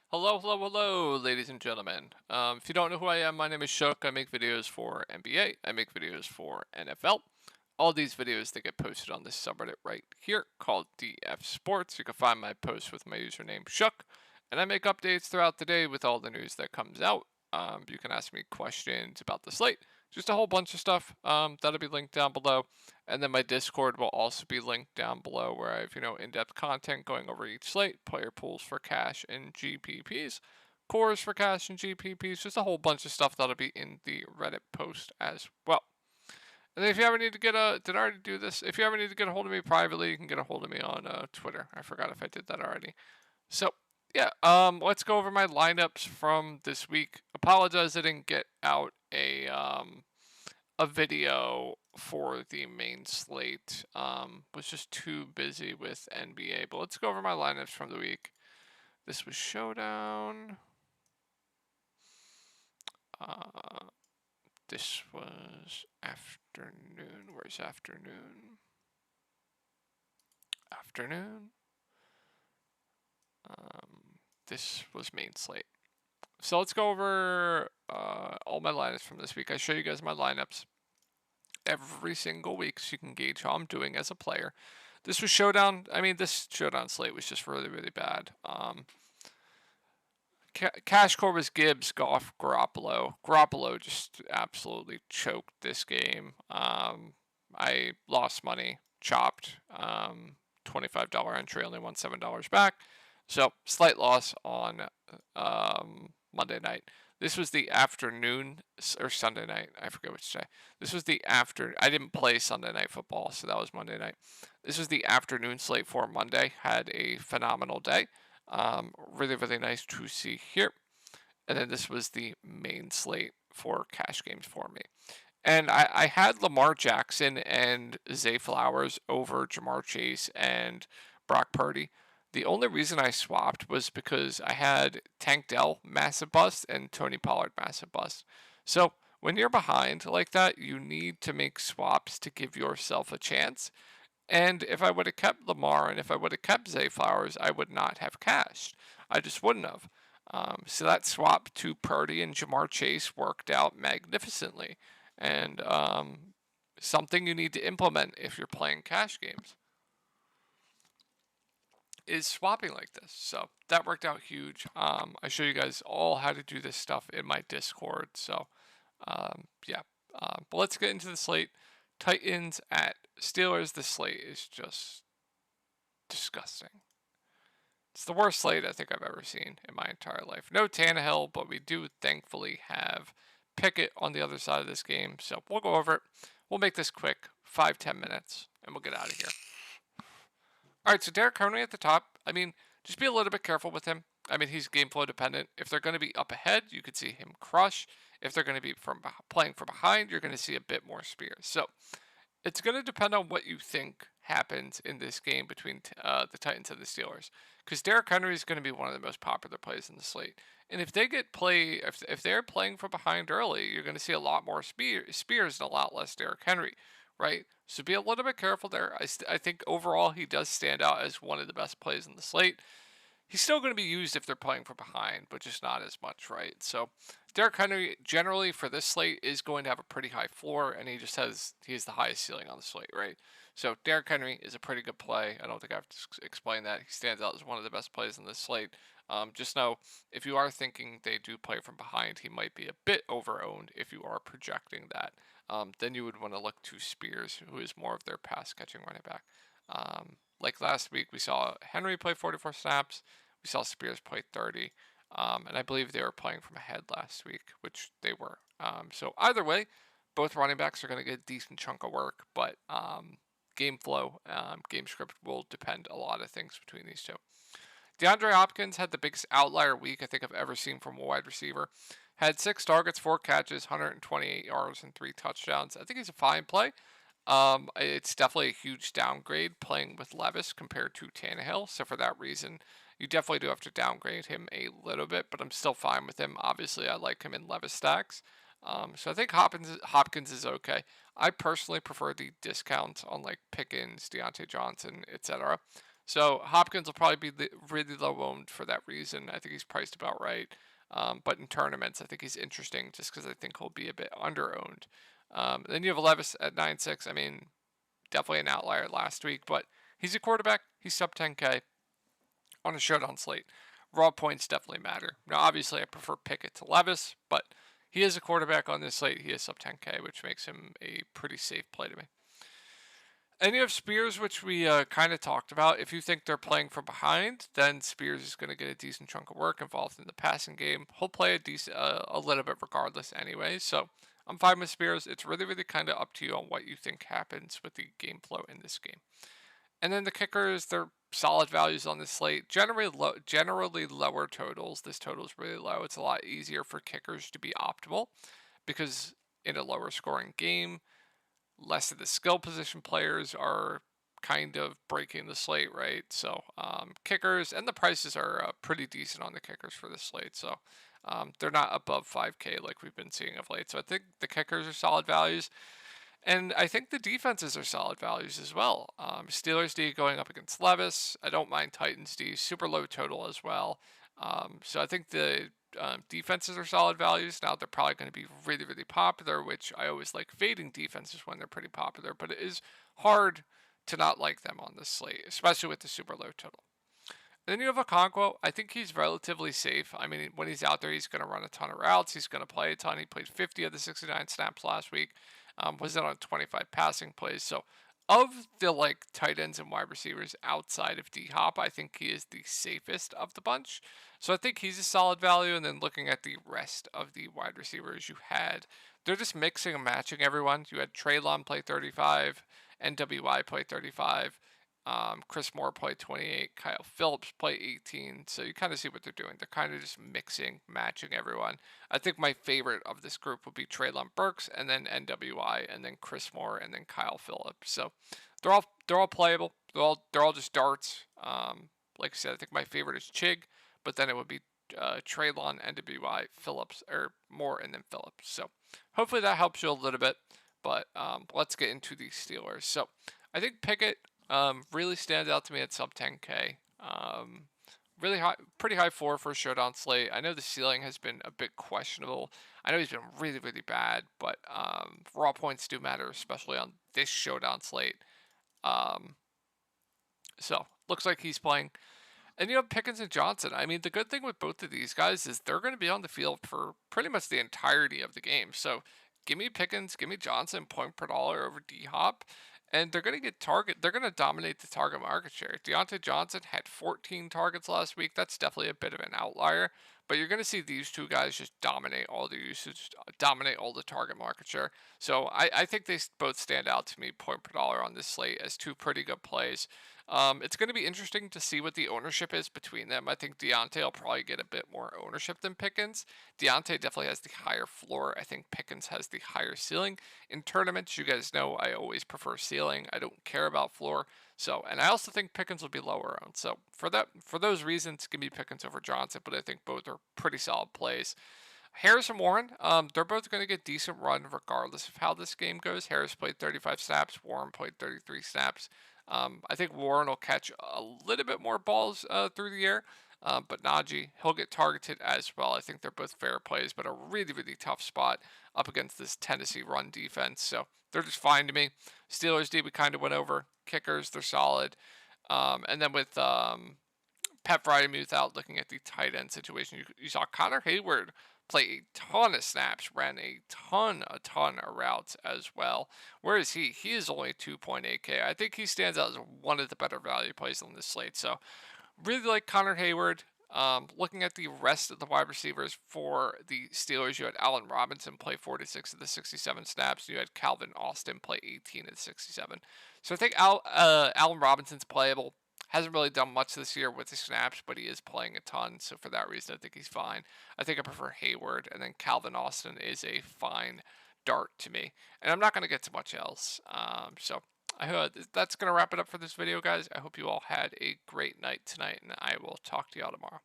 Hello, ladies and gentlemen. If you don't know who I am, my name is Shook. I make videos for NBA. I make videos for NFL. All these videos they get posted on this subreddit right here called DF Sports. You can find my posts with my username Shook, and I make updates throughout the day with all the news that comes out. You can ask me questions about the slate, just a whole bunch of stuff. That'll be linked down below. And then my Discord will also be linked down below where I have, in-depth content going over each slate, player pools for cash and GPPs, cores for cash and GPPs, just a whole bunch of stuff that'll be in the Reddit post as well. And then if you ever need to did I already do this? If you ever need to get a hold of me privately, you can get a hold of me on Twitter. I forgot if I did that already. So, yeah, let's go over my lineups from this week. Apologize I didn't get out a video for the main slate. Was just too busy with NBA. But let's go over my lineups from the week. This was Showdown. This was afternoon. Where's afternoon? Afternoon. This was main slate. So let's go over all my lineups from this week. I show you guys my lineups every single week so you can gauge how I'm doing as a player. This was Showdown. I mean, this Showdown slate was just really, really bad. Cash core was Gibbs, Goff, Garoppolo. Garoppolo just absolutely choked this game. I lost money, chopped. $25 entry, only won $7 back. So, slight loss on Monday night. This was the afternoon, or Sunday night. I forget which day. This was the after. I didn't play Sunday Night Football, so that was Monday night. This was the afternoon slate for Monday. Had a phenomenal day. Really, really nice to see here. And then this was the main slate for cash games for me. And I had Lamar Jackson and Zay Flowers over Jamar Chase and Brock Purdy. The only reason I swapped was because I had Tank Dell massive bust and Tony Pollard massive bust. So when you're behind like that, you need to make swaps to give yourself a chance. And if I would have kept Lamar and if I would have kept Zay Flowers, I would not have cashed. I just wouldn't have. So that swap to Purdy and Jamar Chase worked out magnificently. And something you need to implement if you're playing cash games is swapping like this. So that worked out huge. I show you guys all how to do this stuff in my Discord. So yeah, but let's get into the slate. Titans at Steelers. The slate is just disgusting. It's the worst slate I think I've ever seen in my entire life. No Tannehill, but we do thankfully have Pickett on the other side of this game. So we'll go over it. We'll make this quick, 5-10 minutes, and we'll get out of here. All right, so Derrick Henry at the top. I mean, just be a little bit careful with him. I mean, he's game flow dependent. If they're going to be up ahead, you could see him crush. If they're going to be playing from behind, you're going to see a bit more spears. So it's going to depend on what you think happens in this game between the Titans and the Steelers. Because Derrick Henry is going to be one of the most popular plays in the slate. And if they get if they're playing from behind early, you're going to see a lot more spears and a lot less Derrick Henry, right? So be a little bit careful there. I think overall he does stand out as one of the best plays in the slate. He's still going to be used if they're playing from behind, but just not as much, right? So Derrick Henry generally for this slate is going to have a pretty high floor, and he has the highest ceiling on the slate, right? So Derrick Henry is a pretty good play. I don't think I have to explain that. He stands out as one of the best plays in this slate. Just know if you are thinking they do play from behind, he might be a bit over-owned if you are projecting that. Then you would want to look to Spears, who is more of their pass-catching running back. Like last week, we saw Henry play 44 snaps. We saw Spears play 30. And I believe they were playing from ahead last week, which they were. So either way, both running backs are going to get a decent chunk of work, but game flow, game script will depend a lot of things between these two. DeAndre Hopkins had the biggest outlier week I think I've ever seen from a wide receiver. Had 6 targets, 4 catches, 128 yards, and 3 touchdowns. I think he's a fine play. It's definitely a huge downgrade playing with Levis compared to Tannehill. So for that reason, you definitely do have to downgrade him a little bit, but I'm still fine with him. Obviously, I like him in Levis stacks. So I think Hopkins is okay. I personally prefer the discounts on like Pickens, Deontay Johnson, etc. So Hopkins will probably be really low owned for that reason. I think he's priced about right. But in tournaments, I think he's interesting just because I think he'll be a bit under owned. Then you have Levis at 9.6. I mean, definitely an outlier last week, but he's a quarterback. He's sub 10K on a showdown slate. Raw points definitely matter. Now, obviously, I prefer Pickett to Levis, but he is a quarterback on this slate. He is sub 10K, which makes him a pretty safe play to me. And you have Spears, which we kind of talked about. If you think they're playing from behind, then Spears is going to get a decent chunk of work involved in the passing game. He'll play a little bit regardless anyway. So I'm fine with Spears. It's really, really kind of up to you on what you think happens with the game flow in this game. And then the kickers, they're solid values on this slate. Generally lower totals. This total is really low. It's a lot easier for kickers to be optimal because in a lower scoring game, less of the skill position players are kind of breaking the slate, right? So kickers, and the prices are pretty decent on the kickers for the slate. So they're not above 5K like we've been seeing of late. So I think the kickers are solid values. And I think the defenses are solid values as well. Steelers D going up against Levis. I don't mind Titans D. Super low total as well. So I think the defenses are solid values. Now they're probably going to be really, really popular, which I always like fading defenses when they're pretty popular. But it is hard to not like them on this slate, especially with the super low total. And then you have Okonkwo. I think he's relatively safe. I mean, when he's out there, he's going to run a ton of routes. He's going to play a ton. He played 50 of the 69 snaps last week. Was in on 25 passing plays. So of the tight ends and wide receivers outside of D Hop, I think he is the safest of the bunch. So I think he's a solid value. And then looking at the rest of the wide receivers you had, they're just mixing and matching everyone. You had Traylon play 35, NWI play 35. Chris Moore played 28, Kyle Phillips played 18. So you kind of see what they're doing. They're kind of just mixing, matching everyone. I think my favorite of this group would be Treylon Burks, and then NWI, and then Chris Moore, and then Kyle Phillips. So they're all playable. They're all just darts. Like I said, I think my favorite is Chig, but then it would be Treylon, NWI, Phillips, or Moore, and then Phillips. So hopefully that helps you a little bit. But let's get into the Steelers. So I think Pickett really stands out to me at sub 10K. Really high, pretty high floor for a showdown slate. I know the ceiling has been a bit questionable. I know he's been really, really bad, but raw points do matter, especially on this showdown slate. So looks like he's playing. And you have Pickens and Johnson. I mean, the good thing with both of these guys is they're going to be on the field for pretty much the entirety of the game. So give me Pickens, give me Johnson, point per dollar over D Hop. And they're going to they're going to dominate the target market share. Deontay Johnson had 14 targets last week. That's definitely a bit of an outlier. But you're going to see these two guys just dominate all the usage, dominate all the target market share. So I think they both stand out to me point per dollar on this slate as two pretty good plays. It's going to be interesting to see what the ownership is between them. I think Deontay will probably get a bit more ownership than Pickens. Deontay definitely has the higher floor. I think Pickens has the higher ceiling. In tournaments, you guys know I always prefer ceiling. I don't care about floor. So, and I also think Pickens will be lower owned. So for those reasons, give me Pickens over Johnson, but I think both are pretty solid plays. Harris and Warren, they're both going to get decent run regardless of how this game goes. Harris played 35 snaps. Warren played 33 snaps. I think Warren will catch a little bit more balls through the air, but Najee, he'll get targeted as well. I think they're both fair plays, but a really, really tough spot up against this Tennessee run defense. So they're just fine to me. Steelers D, we kind of went over. Kickers, they're solid. And then with Pat Fryermuth out looking at the tight end situation, you saw Connor Hayward play a ton of snaps, ran a ton of routes as well. Where is he? He is only 2.8K. I think he stands out as one of the better value plays on this slate. So really like Connor Hayward. Looking at the rest of the wide receivers for the Steelers, you had Allen Robinson play 46 of the 67 snaps. You had Calvin Austin play 18 of the 67. So I think Allen Robinson's playable. Hasn't really done much this year with the snaps, but he is playing a ton. So for that reason, I think he's fine. I think I prefer Hayward, and then Calvin Austin is a fine dart to me. And I'm not going to get to much else. So I hope that's going to wrap it up for this video, guys. I hope you all had a great night tonight, and I will talk to y'all tomorrow.